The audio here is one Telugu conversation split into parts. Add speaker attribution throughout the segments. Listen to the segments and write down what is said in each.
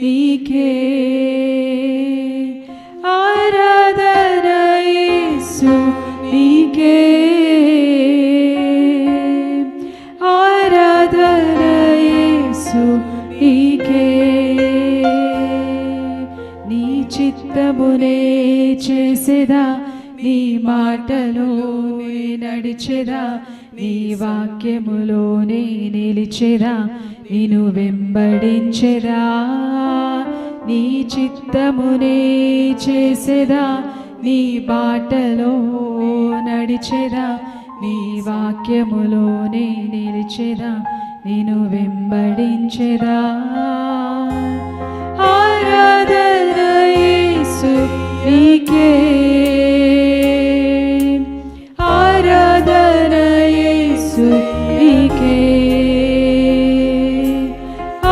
Speaker 1: నీకే ఆరాధన యేసు నీకే ఆరాధన యేసు నీకే నీ చిత్తమునే చేసేదా నీ మాటలోనే నడిచెదా నీ వాక్యములోనే నిలిచెదా నిన్ను వెంబడించెదా నీ చిత్తమునే చేసేదా నీ బాటలో నడిచెదా నీ వాక్యములోనే నిలిచెదా నిన్ను వెంబడించెదా ఆరాధన యేసు నీకే ఆరాధన యేసు నీకే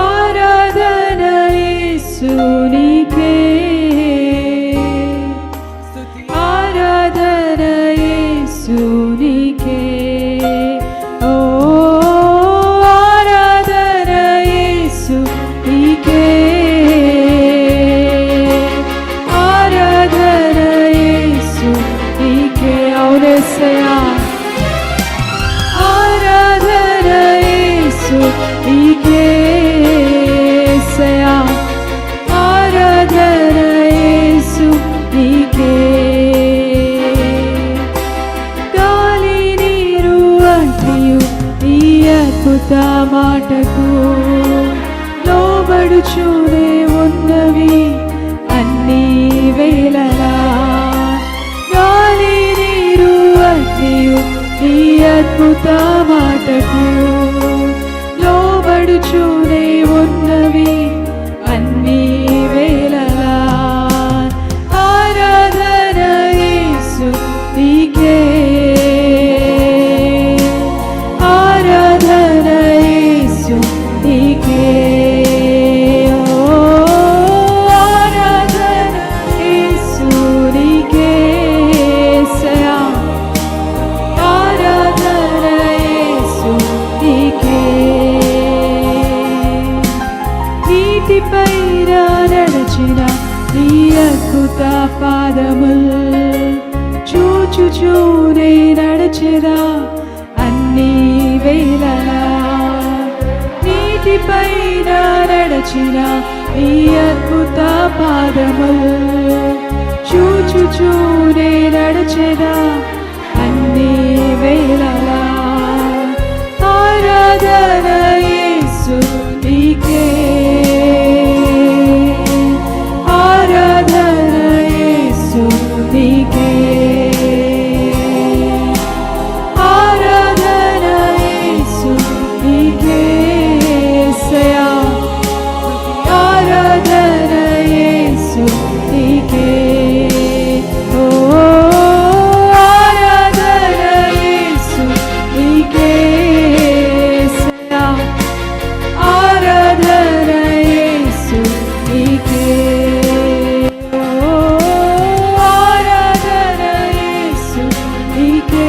Speaker 1: ఆరాధన యేసు నీకే ఆరాధన యేసు నీకే ఓ ఆరాధన యేసు నీకే ఆరాధన యేసు నీకే అవునేసయ్యా ఆరాధన యేసు నీకే యేసయ్యా ఆరాధన యేసు నీకే గాలి నీరు అగ్నియు నీ అద్భుత మాటకు లోబడుచూనే ఉన్నవి అన్ని వేళలా గాలి నీరు అగ్నియు నీ అద్భుత మాటకు లోబడుచూనే ఉన్నవి అన్ని వేళలా ఆరాధన యేసు నీకే ఆరాధన యేసు నీకే ఓ ఆరాధన యేసు నీకే యేసయ్యా ఆరాధన యేసు నీకే నీటిపైన నడచిన నీ అద్భుత పాదముల్ చూచుచూనే నడచెదా అన్ని వేళలా నీటిపైన నడచిన నీ అద్భుత పాదముల్ చూచుచూనే నడచెదా అన్ని వేళలా ఆరాధన యేసు నీకే ఆరాధన యేసు నీకే ఆరాధన యేసు నీకే యేసయ్యా ఆరాధన యేసు నీకే ఓ ఆరాధన యేసు నీకే యేసయ్యా ఆరాధన యేసు నీకే ఓ ఆరాధన యేసు నీకే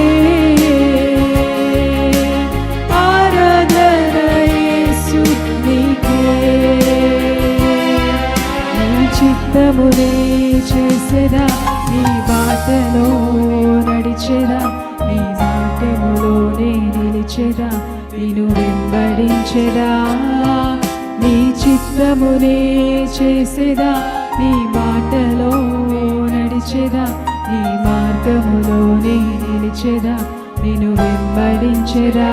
Speaker 1: ఆరాధన యేసు నీకే నీ చిత్తమునే చేసేదా నీ బాటలో నడిచెదా నీ వాక్యములోనే నిలిచెదా నిన్ను వెంబడించెదా నీ చిత్తమునే చేసేదా నీ బాటలో నడిచెదా నీ మార్గములోనే నిలిచెదా నిన్ను వెంబడించెదా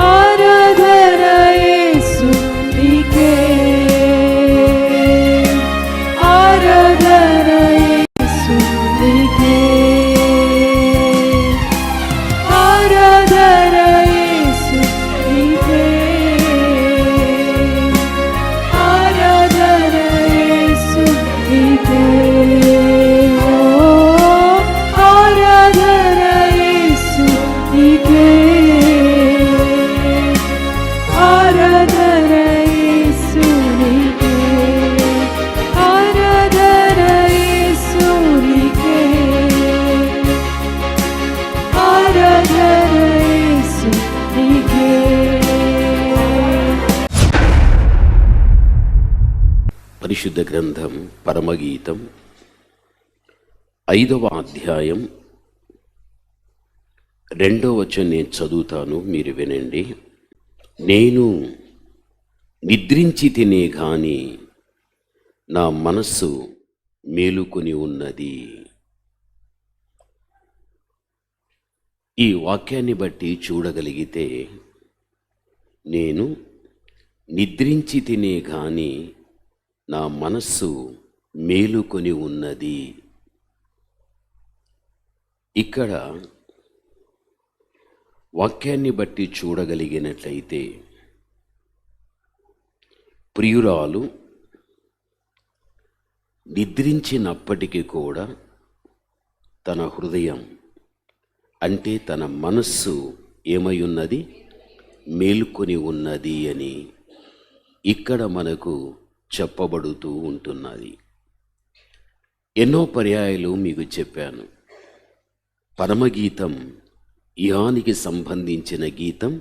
Speaker 1: ఆరాధన యేసు నీకే ఆరాధన యేసు నీకే ఆరాధన యేసు నీకే ఆరాధన యేసు నీకే ఓ ఆరాధన యేసు నీకే ఆరాధన యేసు
Speaker 2: పరిశుద్ధ గ్రంథం పరమగీతం 5వ అధ్యాయం 2వ వచనం నేను చదువుతాను, మీరు వినండి. నేను నిద్రించి తినే గాని నా మనస్సు మేలుకొని ఉన్నది. ఈ వాక్యాన్ని బట్టి చూడగలిగితే, నేను నిద్రించి తినే గాని నా మనస్సు మేలుకొని ఉన్నది. ఇక్కడ వాక్యాన్ని బట్టి చూడగలిగినట్లయితే, ప్రియురాలు నిద్రించినప్పటికీ కూడా తన హృదయం అంటే తన మనస్సు ఏమై ఉన్నది? మేలుకొని ఉన్నది అని ఇక్కడ మనకు చెప్పబడుతూ ఉంటున్నది. ఎన్నో పర్యాయాలు మీకు చెప్పాను, పరమగీతం ఇహానికి సంబంధించిన గీతం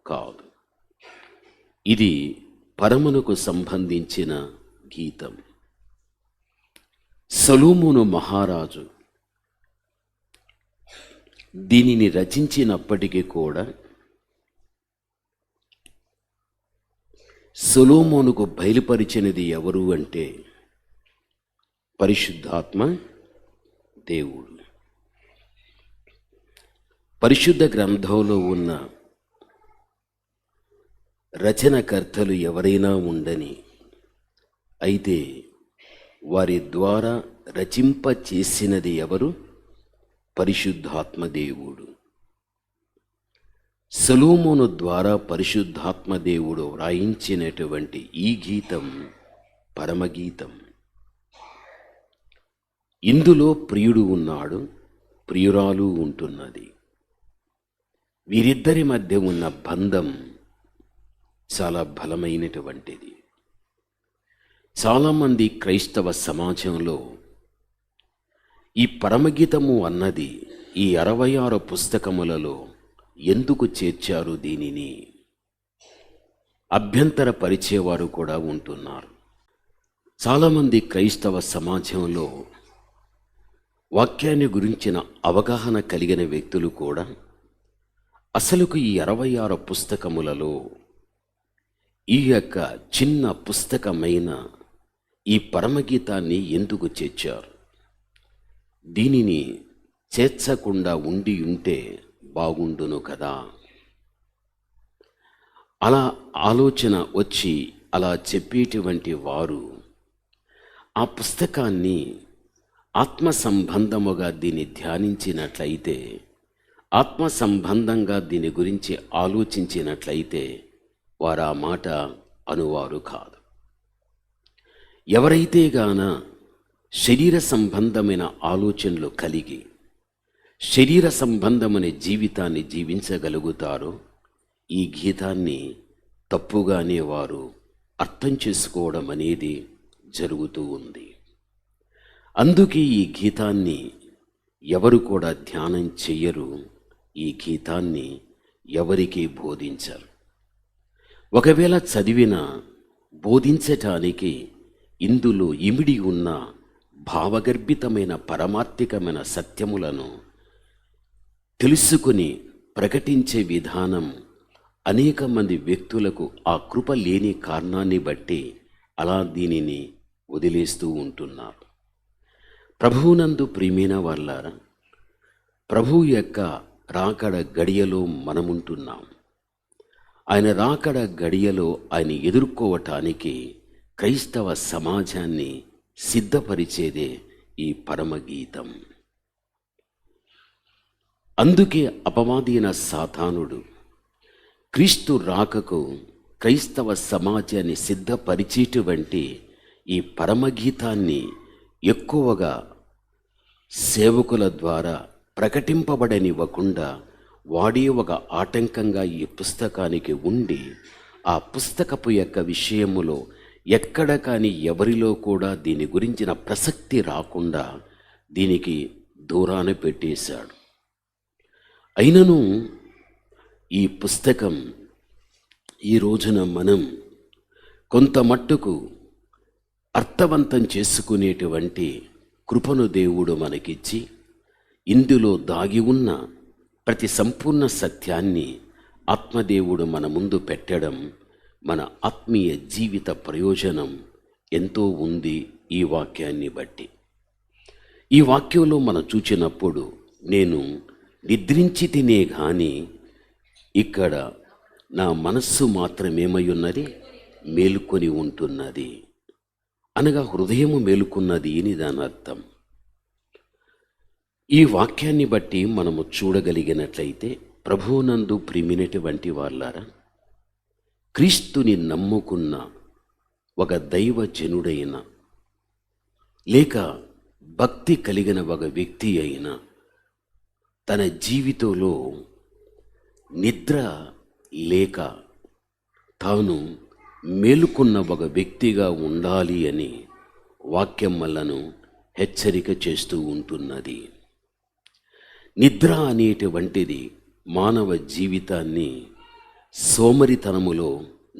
Speaker 2: కాదు, ఇది పరమునకు సంబంధించిన గీతం. సొలొమోను మహారాజు దీనిని రచించినప్పటికీ కూడా సొలొమోనుకు బయలుపరిచినది ఎవరు అంటే పరిశుద్ధాత్మ దేవుడు. పరిశుద్ధ గ్రంథంలో ఉన్న రచనకర్తలు ఎవరైనా ఉండని, అయితే వారి ద్వారా రచింప చేసినది ఎవరు? పరిశుద్ధాత్మ దేవుడు. సొలొమోను ద్వారా పరిశుద్ధాత్మ దేవుడు వ్రాయించినటువంటి ఈ గీతం పరమగీతం. ఇందులో ప్రియుడు ఉన్నాడు, ప్రియురాలు ఉంటున్నది. వీరిద్దరి మధ్య ఉన్న బంధం చాలా బలమైనటువంటిది. చాలామంది క్రైస్తవ సమాజంలో ఈ పరమగీతము అన్నది ఈ 66 పుస్తకములలో ఎందుకు చేర్చారు దీనిని అభ్యంతరపరిచేవారు కూడా ఉంటున్నారు. చాలామంది క్రైస్తవ సమాజంలో వాక్యాన్ని గురించిన అవగాహన కలిగిన వ్యక్తులు కూడా అసలుకు ఈ 66 పుస్తకములలో ఈ యొక్క చిన్న పుస్తకమైన ఈ పరమగీతాన్ని ఎందుకు చేర్చారు, దీనిని చేర్చకుండా ఉంటే బాగుండును కదా, అలా ఆలోచన వచ్చి అలా చెప్పేటువంటి వారు ఆ పుస్తకాన్ని ఆత్మ సంబంధముగా దీన్ని ధ్యానించినట్లయితే, ఆత్మ సంబంధంగా దీని గురించి ఆలోచించినట్లయితే వారు ఆ మాట అనువారు కాదు. ఎవరైతే గాన శరీర సంబంధమైన ఆలోచనలు కలిగి శరీర సంబంధమైన జీవితాన్ని జీవించగలుగుతారో ఈ గీతాన్ని తప్పుగానే వారు అర్థం చేసుకోవడం అనేది జరుగుతూ ఉంది. అందుకే ఈ గీతాన్ని ఎవరు కూడా ధ్యానం చెయ్యరు, ఈ గీతాన్ని ఎవరికీ బోధించరు. ఒకవేళ చదివినా బోధించటానికి ఇందులో ఇమిడి ఉన్న భావగర్భితమైన పరమార్థికమైన సత్యములను తెలుసుకుని ప్రకటించే విధానం అనేక మంది వ్యక్తులకు ఆ కృప లేని కారణాన్ని బట్టి అలా దీనిని వదిలేస్తూ ఉంటున్నారు. ప్రభువునందు ప్రియమైన వాళ్ళారా, ప్రభువు యొక్క రాకడ గడియలో మనముంటున్నాం. ఆయన రాకడ గడియలో ఆయన ఎదుర్కోవటానికి క్రైస్తవ సమాజాన్ని సిద్ధపరిచేదే ఈ పరమగీతం. అందుకే అపవాదైన సాతానుడు క్రీస్తు రాకకు క్రైస్తవ సమాజాన్ని సిద్ధపరిచేటువంటి ఈ పరమగీతాన్ని ఎక్కువగా సేవకుల ద్వారా ప్రకటింపబడనివ్వకుండా వాడే ఒక ఆటంకంగా ఈ పుస్తకానికి ఉండి, ఆ పుస్తకపు యొక్క విషయములో ఎక్కడ కానీ ఎవరిలో కూడా దీని గురించిన ప్రసక్తి రాకుండా దీనికి దూరాన పెట్టేశాడు. అయినను ఈ పుస్తకం ఈ రోజున మనం కొంత మట్టుకు అర్థవంతం చేసుకునేటువంటి కృపను దేవుడు మనకిచ్చి ఇందులో దాగి ఉన్న ప్రతి సంపూర్ణ సత్యాన్ని ఆత్మదేవుడు మన ముందు పెట్టడం, మన ఆత్మీయ జీవిత ప్రయోజనం ఎంతో ఉంది ఈ వాక్యాన్ని బట్టి. ఈ వాక్యంలో మనం చూచినప్పుడు నేను నిద్రించి తినే గాని ఇక్కడ నా మనస్సు మాత్రమేమై ఉన్నది, మేలుకొని ఉంటున్నది అనగా హృదయము మేలుకున్నది అని దాని అర్థం. ఈ వాక్యాన్ని బట్టి మనము చూడగలిగినట్లయితే, ప్రభువునందు ప్రియమైనటువంటి వాళ్ళారా, క్రీస్తుని నమ్ముకున్న ఒక దైవజనుడైన లేక భక్తి కలిగిన ఒక వ్యక్తి అయిన తన జీవితంలో నిద్ర లేక తాను మేలుకున్న ఒక వ్యక్తిగా ఉండాలి అని వాక్యం మనలను హెచ్చరిక చేస్తూ ఉంటున్నది. నిద్ర అనేటువంటిది మానవ జీవితాన్ని సోమరితనములో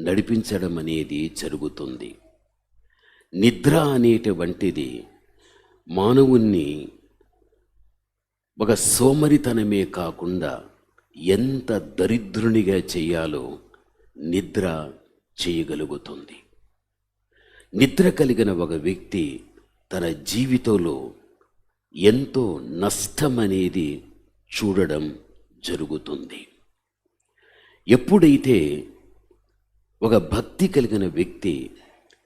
Speaker 2: నడిపించడం అనేది జరుగుతుంది. నిద్ర అనేటువంటిది మానవుణ్ణి ఒక సోమరితనమే కాకుండా ఎంత దరిద్రునిగా చేయాలో నిద్ర చేయగలుగుతుంది. నిద్ర కలిగిన ఒక వ్యక్తి తన జీవితంలో ఎంతో నష్టం అనేది చూడడం జరుగుతుంది. ఎప్పుడైతే ఒక భక్తి కలిగిన వ్యక్తి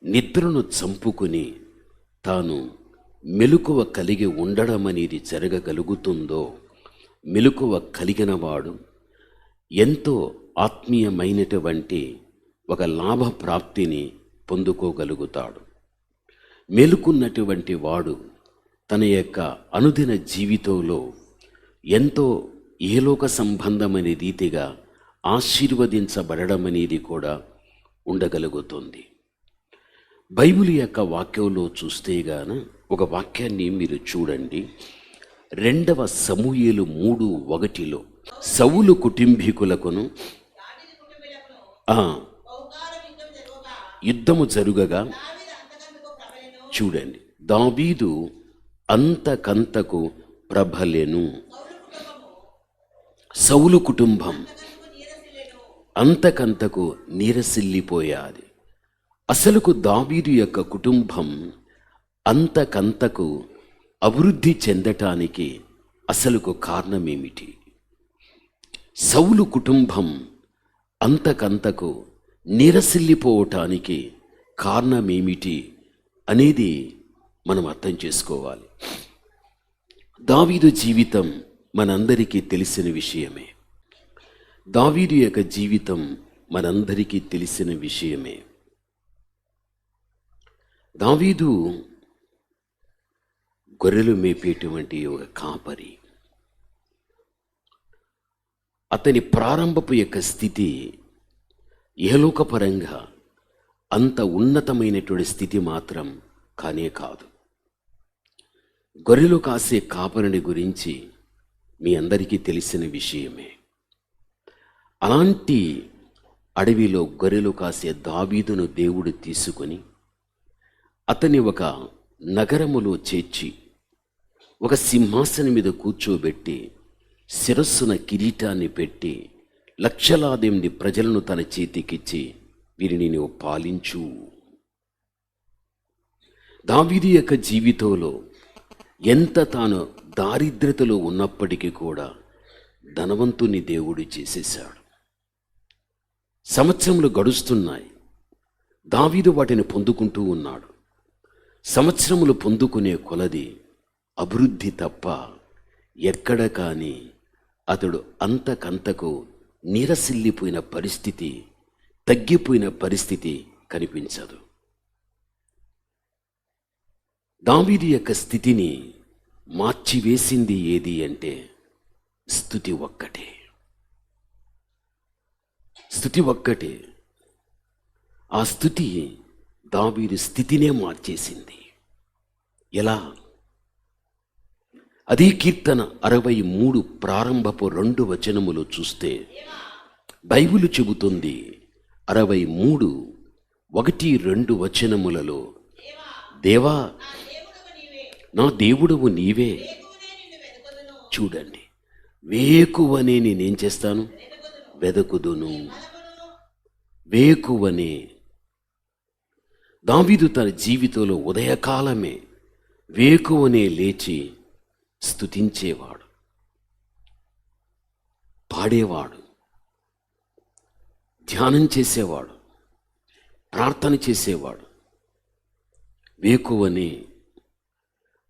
Speaker 2: నిద్రను చంపుకుని తాను మెలకువ కలిగి ఉండడం అనేది జరగగలుగుతుందో, మెలకువ కలిగిన వాడు ఎంతో ఆత్మీయమైనటువంటి ఒక లాభ ప్రాప్తిని పొందుకోగలుగుతాడు. మేలుకున్నటువంటి వాడు తన యొక్క అనుదిన జీవితంలో ఎంతో ఏలోక సంబంధమైన రీతిగా ఆశీర్వదించబడడం అనేది కూడా ఉండగలుగుతుంది. బైబిల్ యొక్క వాక్యంలో చూస్తే గాన ఒక వాక్యాన్ని మీరు చూడండి. 2 సమూయేలు 3:1 సౌలు కుటుంబీకులకును యుద్ధము జరుగగా, చూడండి, దావీదు అంతకంతకు ప్రబలెను. సౌలు కుటుంబం అంతకంతకు నీరసిల్లిపోయాది. అసలుకు దావీదు యొక్క కుటుంబం అంతకంతకు అభివృద్ధి చెందటానికి అసలుకు కారణమేమిటి? సౌలు కుటుంబం అంతకంతకు నీరసిల్లిపోవటానికి కారణమేమిటి అనేది మనం అర్థం చేసుకోవాలి. దావీదు జీవితం మనందరికీ తెలిసిన విషయమే. దావీదు యొక్క జీవితం మనందరికీ తెలిసిన విషయమే. దావీదు గొర్రెలు మేపేటువంటి ఒక కాపరి. అతని ప్రారంభపు యొక్క స్థితి ఇహలోకపరంగా అంత ఉన్నతమైనటువంటి స్థితి మాత్రం కానే కాదు. గొర్రెలు కాసే కాపరిని గురించి మీ అందరికీ తెలిసిన విషయమే. అలాంటి అడవిలో గొర్రెలు కాసే దావీదును దేవుడు తీసుకొని అతని ఒక నగరములో చేర్చి ఒక సింహాసనం మీద కూర్చోబెట్టి శిరస్సున కిరీటాన్ని పెట్టి లక్షలాది మంది ప్రజలను తన చేతికిచ్చి, వీరిని నీవు పాలించు. దావీదు యొక్క జీవితంలో ఎంత తాను దారిద్రతలో ఉన్నప్పటికీ కూడా ధనవంతుని దేవుడు చేసేశాడు. సంవత్సరములు గడుస్తున్నాయి. దావీదు వాటిని పొందుకుంటూ ఉన్నాడు. సంవత్సరములు పొందుకునే కొలది అభివృద్ధి తప్ప ఎక్కడ కానీ అతడు అంతకంతకు నీరసిల్లిపోయిన పరిస్థితి, తగ్గిపోయిన పరిస్థితి కనిపించదు. దావీదు యొక్క స్థితిని మార్చివేసింది ఏది అంటే స్తుతి ఒక్కటే. స్తుతి ఒక్కటే. ఆ స్తుతి దావీదు స్థితినే మార్చేసింది. ఎలా? అదే కీర్తన 63 ప్రారంభపు 2 వచనములు చూస్తే బైబిలు చెబుతుంది, 63:1-2 వచనములలో, దేవా నా దేవుడవు నీవే. చూడండి, వేకువనే నేనేం చేస్తాను? వెదకుదును. వేకువనే. దావీదు తన జీవితంలో ఉదయకాలమే వేకువనే లేచి స్తుతించేవాడు, పాడేవాడు, ధ్యానం చేసేవాడు, ప్రార్థన చేసేవాడు. వేకువనే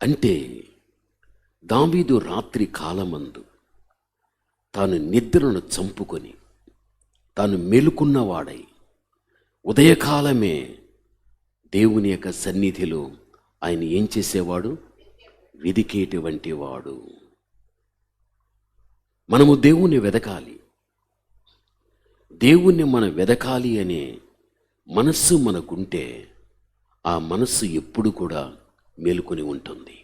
Speaker 2: అంటే దావీదు రాత్రి కాలమందు తాను నిద్రను చంపుకొని తాను మేలుకున్నవాడై ఉదయకాలమే దేవుని యొక్క సన్నిధిలో ఆయన ఏం చేసేవాడు? వెదికేటువంటి వాడు. మనము దేవుణ్ణి వెదకాలి. దేవుణ్ణి మనం వెదకాలి అనే మనస్సు మనకుంటే ఆ మనస్సు ఎప్పుడు కూడా మేలుకొని ఉంటుంది.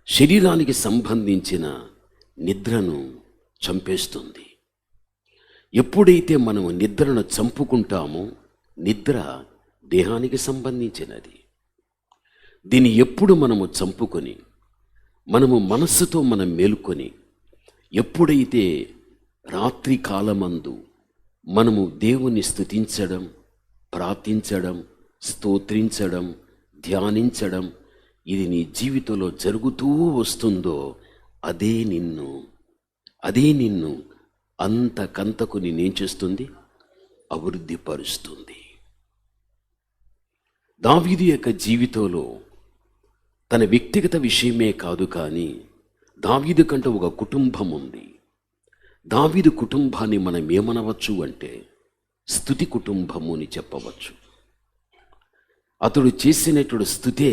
Speaker 2: శరీరానికి సంబంధించిన నిద్రను చంపేస్తుంది. ఎప్పుడైతే మనము నిద్రను చంపుకుంటామో, నిద్ర దేహానికి సంబంధించినది. దీన్ని ఎప్పుడు మనము చంపుకొని మనము మనస్సుతో మనం మేలుకొని ఎప్పుడైతే రాత్రి కాలమందు మనము దేవుని స్తుతించడం, ప్రార్థించడం, స్తోత్రించడం, ధ్యానించడం ఇది నీ జీవితంలో జరుగుతూ వస్తుందో అదే నిన్ను అంతకంతకు నేనేం చేస్తుంది? అభివృద్ధి పరుస్తుంది. దావీదు యొక్క జీవితంలో తన వ్యక్తిగత విషయమే కాదు, కానీ దావీదు కంటే ఒక కుటుంబం ఉంది. దావీదు కుటుంబాన్ని మనం ఏమనవచ్చు అంటే స్తుతి కుటుంబము అని చెప్పవచ్చు. అతడు చేసినటువంటి స్తుతే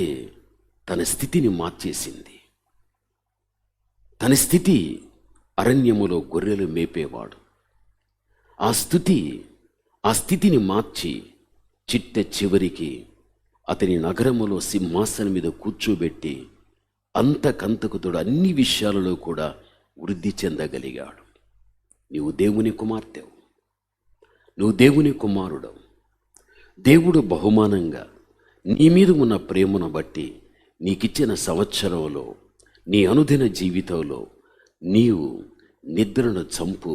Speaker 2: తన స్థితిని మార్చేసింది. తన స్థితి అరణ్యములో గొర్రెలు మేపేవాడు. ఆ స్థితిని మార్చి చిట్ట చివరికి అతని నగరములో సింహాసనం మీద కూర్చోబెట్టి అంతకంతకు తోడు అన్ని విషయాలలో కూడా వృద్ధి చెందగలిగాడు. నీవు దేవుని కుమార్తెవు, నువ్వు దేవుని కుమారుడవు. దేవుడు బహుమానంగా నీ మీద ఉన్న ప్రేమను బట్టి నీకిచ్చిన సంవత్సరంలో, నీ అనుదిన జీవితంలో నీవు నిద్రను చంపు,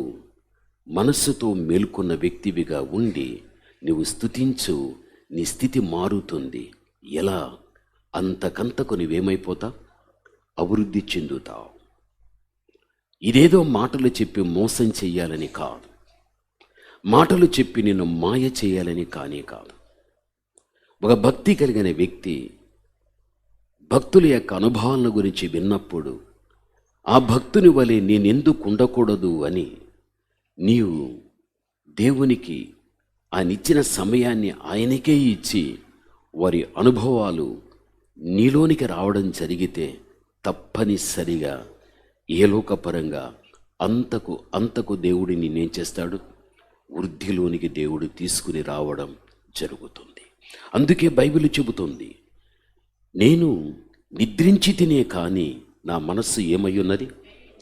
Speaker 2: మనస్సుతో మేల్కొన్న వ్యక్తివిగా ఉండి నువ్వు స్తుతించు. నీ స్థితి మారుతుంది. ఎలా? అంతకంతకు నువ్వేమైపోతావు? అభివృద్ధి చెందుతావు. ఇదేదో మాటలు చెప్పి మోసం చెయ్యాలని కాదు, మాటలు చెప్పి నిన్ను మాయ చేయాలని కానీ కాదు. ఒక భక్తి కలిగిన వ్యక్తి భక్తుల యొక్క అనుభవాల గురించి విన్నప్పుడు ఆ భక్తుని వలె నేనెందుకు ఉండకూడదు అని నీవు దేవునికి ఆయన ఇచ్చిన సమయాన్ని ఆయనకే ఇచ్చి వారి అనుభవాలు నీలోనికి రావడం జరిగితే తప్పనిసరిగా ఏ లోకపరంగా అంతకు దేవుడు నిన్నేం చేస్తాడు? వృద్ధిలోనికి దేవుడు తీసుకుని రావడం జరుగుతుంది. అందుకే బైబిల్ చెబుతుంది, నేను నిద్రించి తినే కానీ నా మనస్సు ఏమై ఉన్నది?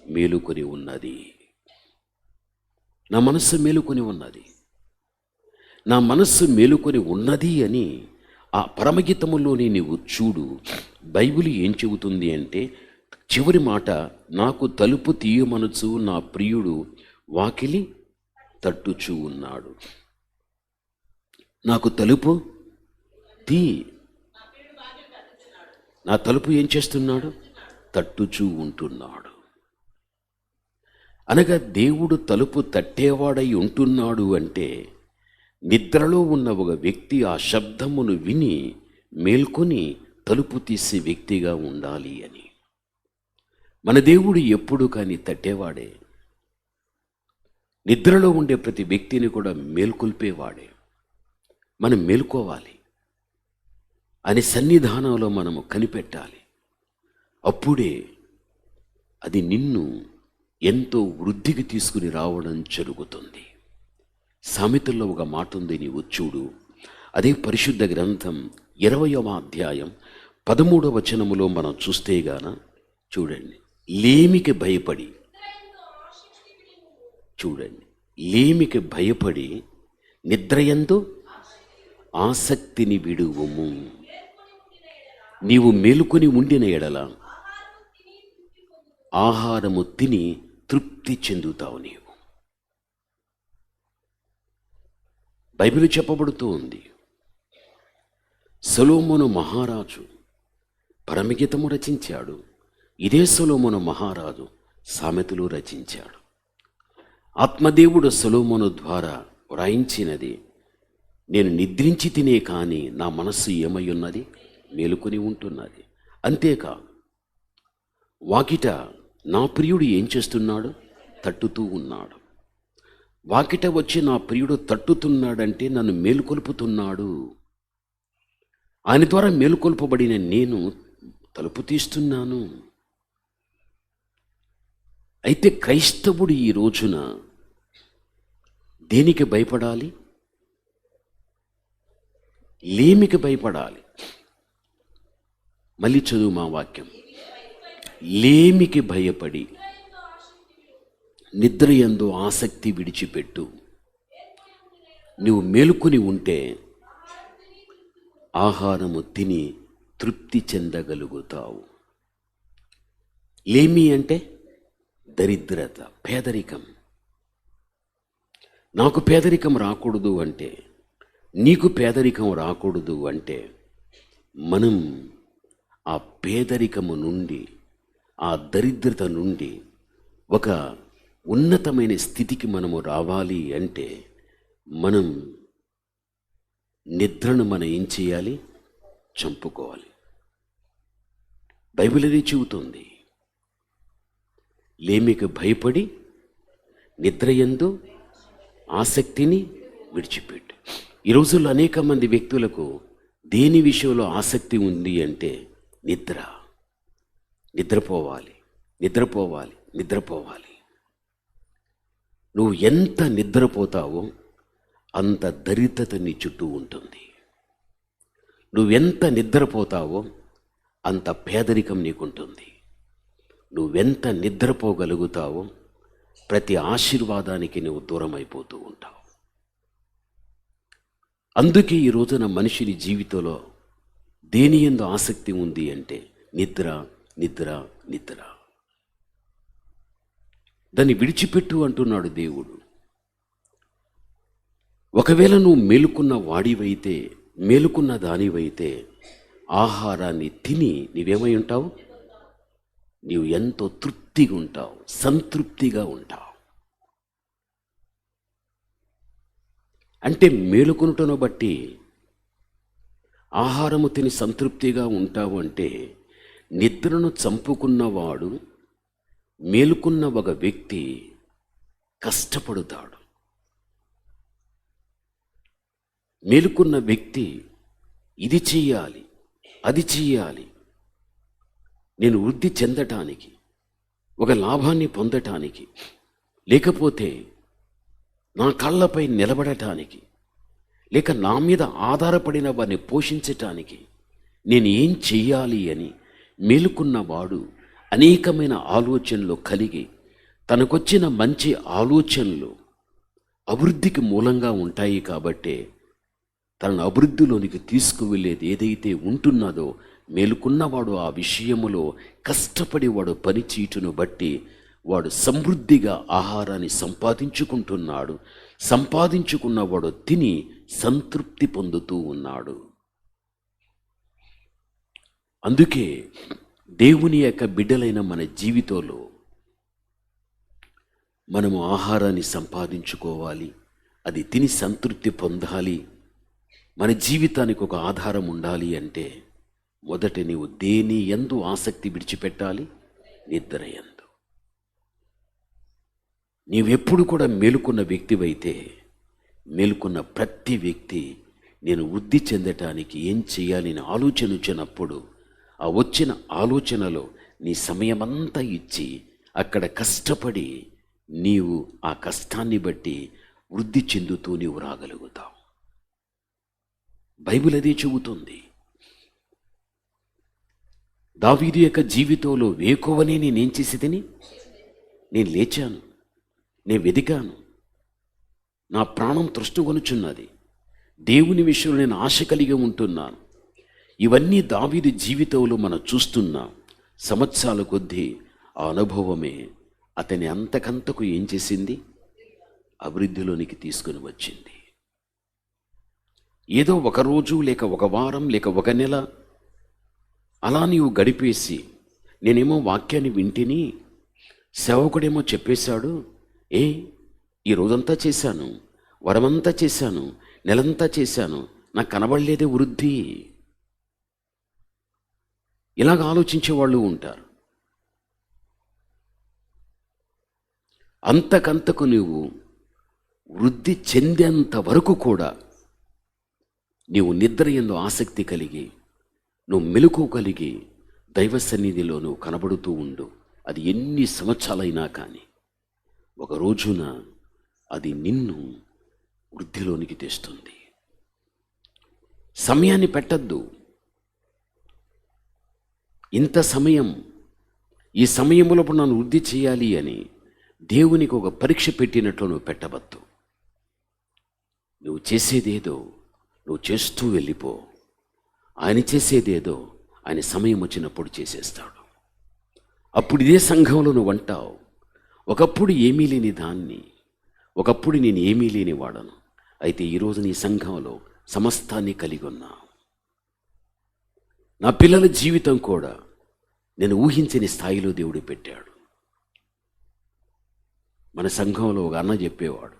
Speaker 2: మేలుకొని ఉన్నది. నా మనస్సు మేలుకొని ఉన్నది. నా మనస్సు మేలుకొని ఉన్నది అని ఆ పరమగీతములోని నీవు చూడు. బైబిల్ ఏం చెబుతుంది అంటే చివరి మాట, నాకు తలుపు తీయమనుచు నా ప్రియుడు వాకిలి తట్టుచూ ఉన్నాడు. నాకు తలుపు తీ, నా తలుపు ఏం చేస్తున్నాడు? తట్టుచూ ఉంటున్నాడు. అనగా దేవుడు తలుపు తట్టేవాడై ఉంటున్నాడు అంటే నిద్రలో ఉన్న ఒక వ్యక్తి ఆ శబ్దమును విని మేల్కొని తలుపు తీసే వ్యక్తిగా ఉండాలి అని. మన దేవుడు ఎప్పుడు కానీ తట్టేవాడే. నిద్రలో ఉండే ప్రతి వ్యక్తిని కూడా మేల్కొల్పేవాడే. మనం మేల్కోవాలి. అని సన్నిధానంలో మనము కనిపెట్టాలి. అప్పుడే అది నిన్ను ఎంతో వృద్ధికి తీసుకుని రావడం జరుగుతుంది. సామెతల్లో ఒక మాట ఉంది, నీవు చూడు. అదే పరిశుద్ధ గ్రంథం 20వ అధ్యాయం 13వ వచనములో మనం చూస్తే గాన చూడండి, లేమికి భయపడి, చూడండి, లేమికి భయపడి నిద్రయందు ఆసక్తిని విడువుము. నీవు మేలుకొని ఉండిన ఎడల ఆహారము తిని తృప్తి చెందుతావు. నీవు బైబిల్ చెప్పబడుతూ ఉంది, సొలొమోను మహారాజు పరమగీతము రచించాడు. ఇదే సొలొమోను మహారాజు సామెతలు రచించాడు. ఆత్మదేవుడు సొలొమోను ద్వారా వ్రాయించినది, నేను నిద్రించి తినే కానీ నా మనస్సు ఏమై ఉన్నది, మేలుకొని ఉంటున్నది. అంతేకాదు, వాకిట నా ప్రియుడు ఏం చేస్తున్నాడు, తట్టుతూ ఉన్నాడు. వాకిట వచ్చి నా ప్రియుడు తట్టుతున్నాడంటే నన్ను మేలుకొల్పుతున్నాడు. ఆయన ద్వారా మేలుకొల్పబడిన నేను తలుపు తీస్తున్నాను. అయితే క్రైస్తవుడు ఈ రోజున దేనికి భయపడాలి? లేమికి భయపడాలి. మళ్ళీ చదువు మా వాక్యం. లేమికి భయపడి నిద్రయందు ఆసక్తి విడిచిపెట్టు. నువ్వు మేలుకొని ఉంటే ఆహారము తిని తృప్తి చెందగలుగుతావు. లేమి అంటే దరిద్రత, పేదరికం. నాకు పేదరికం రాకూడదు అంటే, నీకు పేదరికం రాకూడదు అంటే, మనం ఆ పేదరికము నుండి, ఆ దరిద్రత నుండి ఒక ఉన్నతమైన స్థితికి మనము రావాలి అంటే మనం నిద్రను మనం ఏం చేయాలి? చంపుకోవాలి. బైబిల్ అది చెబుతుంది, లేమికి భయపడి నిద్రయందు ఆసక్తిని విడిచిపెట్టు. ఈ రోజుల్లో అనేక మంది వ్యక్తులకు దేని విషయంలో ఆసక్తి ఉంది అంటే నిద్రపోవాలి, నిద్రపోవాలి, నిద్రపోవాలి. నువ్వు ఎంత నిద్రపోతావో అంత దరిద్రత నీ చుట్టూ ఉంటుంది. నువ్వెంత నిద్రపోతావో అంత పేదరికం నీకుంటుంది. నువ్వెంత నిద్రపోగలుగుతావో ప్రతి ఆశీర్వాదానికి నువ్వు దూరం అయిపోతూ ఉంటావు. అందుకే ఈ రోజున మనిషిని జీవితంలో దేని యందు ఆసక్తి ఉంది అంటే నిద్ర, నిద్ర, నిద్ర. దాన్ని విడిచిపెట్టు అంటున్నాడు దేవుడు. ఒకవేళ నువ్వు మేలుకున్న వాడివైతే, మేలుకున్న దానివైతే ఆహారాన్ని తిని నీవేమై ఉంటావు? నీవు ఎంతో తృప్తిగా ఉంటావు, సంతృప్తిగా ఉంటావు. అంటే మేలుకొనుటను బట్టి ఆహారము తిని సంతృప్తిగా ఉంటావు అంటే నిద్రను చంపుకున్నవాడు, మేలుకున్న ఒక వ్యక్తి కష్టపడుతాడు. మేలుకున్న వ్యక్తి ఇది చెయ్యాలి, అది చెయ్యాలి, నేను వృద్ధి చెందటానికి, ఒక లాభాన్ని పొందటానికి, లేకపోతే నా కాళ్ళపై నిలబడటానికి, లేక నా మీద ఆధారపడిన వారిని పోషించటానికి నేను ఏం చెయ్యాలి అని మేలుకున్నవాడు అనేకమైన ఆలోచనలు కలిగి, తనకొచ్చిన మంచి ఆలోచనలు అభివృద్ధికి మూలంగా ఉంటాయి. కాబట్టే తనను అభివృద్ధిలోనికి తీసుకువెళ్ళేది ఏదైతే ఉంటున్నదో మేలుకున్నవాడు ఆ విషయములో కష్టపడి వాడు పని చేయటను బట్టి వాడు సమృద్ధిగా ఆహారాన్ని సంపాదించుకుంటున్నాడు. సంపాదించుకున్నవాడు తిని సంతృప్తి పొందుతూ ఉన్నాడు. అందుకే దేవుని యొక్క బిడ్డలైన మన జీవితంలో మనము ఆహారాన్ని సంపాదించుకోవాలి, అది తిని సంతృప్తి పొందాలి. మన జీవితానికి ఒక ఆధారం ఉండాలి అంటే మొదట నీవు దేని యందు ఆసక్తి విడిచిపెట్టాలి? నిద్ర యందు. నీవెప్పుడు కూడా మేలుకున్న వ్యక్తివైతే, మేలుకున్న ప్రతి వ్యక్తి నేను వృద్ధి చెందటానికి ఏం చేయాలి అని ఆలోచన వచ్చినప్పుడు ఆ వచ్చిన ఆలోచనలో నీ సమయమంతా ఇచ్చి అక్కడ కష్టపడి నీవు ఆ కష్టాన్ని బట్టి వృద్ధి చెందుతూ నీవు రాగలుగుతావు. బైబిల్ అదే చెబుతుంది. దావీదు యొక్క జీవితంలో వేకువనే నేనేం చేసేదని, నేను లేచాను, నేను వెదికాను, నా ప్రాణం తృష్టుకొనుచున్నది, దేవుని విషయంలో నేను ఆశ కలిగి ఉంటున్నాను. ఇవన్నీ దావీదు జీవితంలో మనం చూస్తున్నాం. సంవత్సరాల కొద్దీ ఆ అనుభవమే అతని అంతకంతకు ఏం చేసింది? అభివృద్ధిలోనికి తీసుకుని వచ్చింది. ఏదో ఒక రోజు లేక ఒక వారం లేక ఒక నెల అలా నీవు గడిపేసి, నేనేమో వాక్యాన్ని వింటిని, సేవకుడేమో చెప్పేశాడు, ఈ రోజంతా చేశాను, వరమంతా చేశాను, నెలంతా చేశాను, నాకు కనబడలేదే వృద్ధి, ఇలాగ ఆలోచించే వాళ్ళు ఉంటారు. అంతకంతకు నీవు వృద్ధి చెందేంత వరకు కూడా నీవు నిద్ర యందు ఆసక్తి కలిగి, నువ్వు మెలకువ కలిగి దైవ సన్నిధిలో నువ్వు కనబడుతూ ఉండు. అది ఎన్ని సంవత్సరాలైనా కానీ ఒక రోజున అది నిన్ను వృద్ధిలోనికి తెస్తుంది. సమయాన్ని పెట్టద్దు. ఇంత సమయం, ఈ సమయంలో నన్ను వృద్ధి చేయాలి అని దేవునికి ఒక పరీక్ష పెట్టినట్లు నువ్వు పెట్టవద్దు. నువ్వు చేసేదేదో నువ్వు చేస్తూ వెళ్ళిపో. ఆయన చేసేదేదో ఆయన సమయం వచ్చినప్పుడు చేసేస్తాడు. అప్పుడు ఇదే సంఘంలో నువ్వు అంటావు, ఒకప్పుడు ఏమీ లేని దాన్ని, ఒకప్పుడు నేను ఏమీ లేని వాడను, అయితే ఈరోజు నీ సంఘంలో సమస్తాన్ని కలిగి ఉన్నా. నా పిల్లల జీవితం కూడా నేను ఊహించని స్థాయిలో దేవుడు పెట్టాడు. మన సంఘంలో ఒక అన్న చెప్పేవాడు,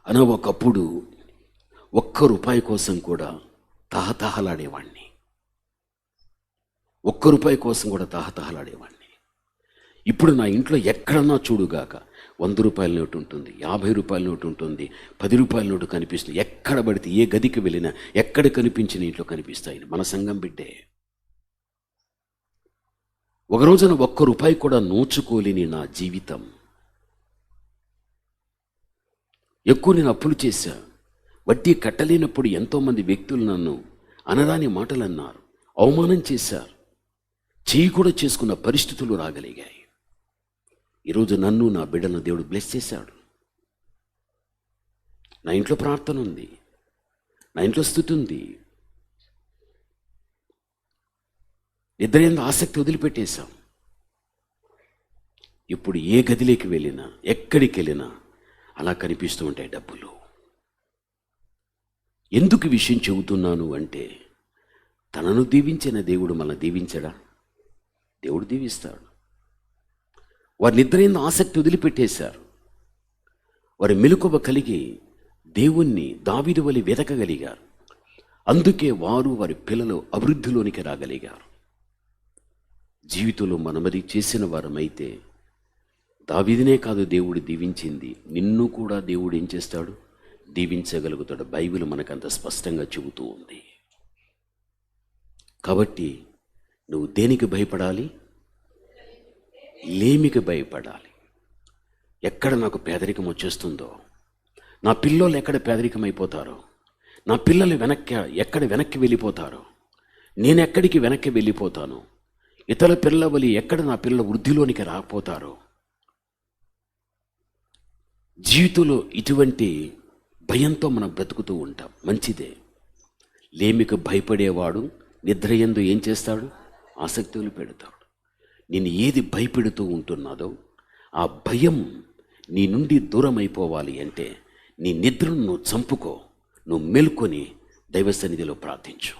Speaker 2: అన్న ఒకప్పుడు ₹1 కోసం కూడా తహతహలాడేవాణ్ణి, ₹1 కోసం కూడా తహతహలాడేవాణ్ణి. ఇప్పుడు నా ఇంట్లో ఎక్కడన్నా చూడుగాక ₹100 నోటు ఉంటుంది, ₹50 నోటు ఉంటుంది, ₹10 నోటు కనిపిస్తుంది. ఎక్కడ పడితే ఏ గదికి వెళ్ళినా ఎక్కడ కనిపించిన ఇంట్లో కనిపిస్తాయి. మన సంఘం బిడ్డే. ఒక రోజున ₹1 కూడా నోచుకోలేని నా జీవితం. ఎక్కువ నేను అప్పులు చేశా, వడ్డీ కట్టలేనప్పుడు ఎంతోమంది వ్యక్తులు నన్ను అనరాని మాటలు అన్నారు, అవమానం చేశారు, చేయి కూడా చేసుకున్న పరిస్థితులు రాగలిగాయి. ఈరోజు నన్ను, నా బిడ్డలను దేవుడు బ్లెస్ చేశాడు. నా ఇంట్లో ప్రార్థన ఉంది, నా ఇంట్లో స్తుతి ఉంది. నిద్ర యందు ఆసక్తి వదిలిపెట్టేశాం. ఇప్పుడు ఏ గదిలోకి వెళ్ళినా, ఎక్కడికి వెళ్ళినా అలా కనిపిస్తూ ఉంటాయి డబ్బులు. ఎందుకు విషయం చెబుతున్నాను అంటే, తనను దీవించిన దేవుడు మనల్ని దీవించడా? దేవుడు దీవిస్తాడు. వారి నిద్ర యందు ఆసక్తి వదిలిపెట్టేశారు. వారి మెలకువ కలిగి దేవుణ్ణి దావీదు వలె వెతకగలిగారు. అందుకే వారు, వారి పిల్లలు అభివృద్ధిలోనికి రాగలిగారు. జీవితంలో మనమది చేసిన వారమైతే దావీదునే కాదు దేవుడు దీవించింది, నిన్ను కూడా దేవుడు ఏం చేస్తాడు? దీవించగలుగుతాడు. బైబిల్ మనకంత స్పష్టంగా చెబుతూ ఉంది. కాబట్టి నువ్వు దేనికి భయపడాలి? లేమికి భయపడాలి. ఎక్కడ నాకు పేదరికం వచ్చేస్తుందో, నా పిల్లలు ఎక్కడ పేదరికం అయిపోతారో, నా పిల్లలు ఎక్కడ వెనక్కి వెళ్ళిపోతారో, నేను ఎక్కడికి వెనక్కి వెళ్ళిపోతాను, ఇతర పిల్లల వలి ఎక్కడ నా పిల్లల వృద్ధిలోనికి రాకపోతారో. జీవితంలో ఇటువంటి భయంతో మనం బ్రతుకుతూ ఉంటాం. మంచిదే. లేమికి భయపడేవాడు నిద్రయందు ఏం చేస్తాడు? ఆసక్తులు పెడతాడు. నేను ఏది భయపెడుతూ ఉంటున్నాదో ఆ భయం నీ నుండి దూరం అయిపోవాలి అంటే నీ నిద్రను నువ్వు చంపుకో, నువ్వు మేల్కొని దైవ సన్నిధిలో ప్రార్థించు.